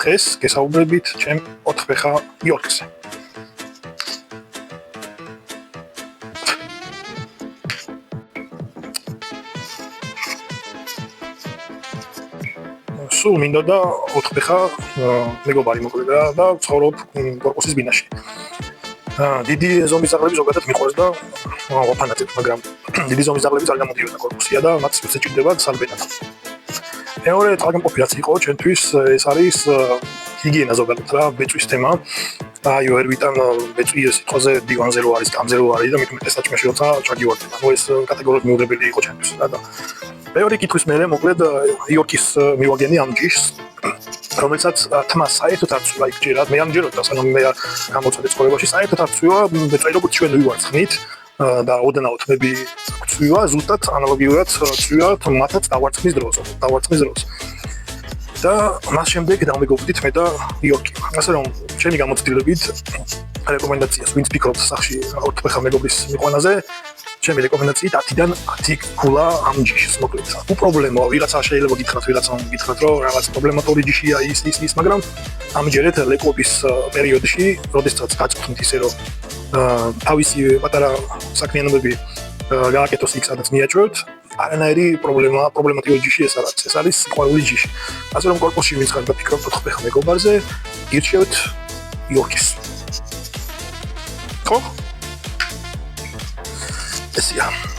დღეს გესაუბრებით ჩემ 4 ფეხა იორკზე. სულ მინდოდა 4 ფეხა მეგობარი მოკვდა და ცხოვრობ კორპუსის ბინაში. დიდი ზომის ძაღლები ზოგადად მიყვარს და ვაფანატებ, მაგრამ დიდი ზომის ძაღლები არ გამოდიოდა კორპუსია და მათ შეჭირდება სალბენად. მეორე წყალგამყოფი რაც იყო ჩემთვის ეს არის ჰიგიენა ზოგადად რა, ბეწვის თემა. აი ვერ ვიტან ბეწვი სიტყვაზე დივანზე რო არის, კამზე რო არის და მეტ საჭმეში როცა ჩაგივარდება. ანუ ეს კატეგორიულად მიუღებელი იყო ჩემთვის რა და მეორე კითხვის მერე მოკლედ იორკის მივაგენი ამ ჯიშს რომელსაც თმა საერთოდ არ ცვლა იქჯერად მე ამჯეროდა სანამ მე გამოცადე ცხოვრებაში საერთოდ არ ცვლა ბეწვი როგორც ჩვენ ვივარცხნით და ოდნავ თმები ცვლა ზუსტად ანალოგიურად ცვლა მათაც დავარცხნის დროს და მას შემდეგ დამეგობრდით მე და იორკი ასე რომ ჩემი გამოცდილებით რეკომენდაციას ვინც ფიქრობს სახში 4 ფეხა მეგობრის მიყვანაზე ჩემი რეკომენდაციით 10-დან 10 ქულა ამ ჯიშის მოკლედ. უპრობლემოა, ვიღაცა შეიძლება გითხრათ, ვიღაცა გითხრათ, რომ რაღაც პრობლემატური ჯიშია ის, მაგრამ ამჯერად ლეკობის პერიოდში, როდესაც გაწყობთ ისე რომ თავისი პატარა საქმიანობები გააკეთოს იქ, სადაც მიაჭრევთ, არანაირი პრობლემატიური ჯიში ეს არ არის. ეს არის სიყვარული ჯიში. ასე რომ კორპუსში ვინც ხარ გაფიქრობთ 4 ფეხა მეგობარზე, ირჩევთ იორკის. ხო? Yes, yeah.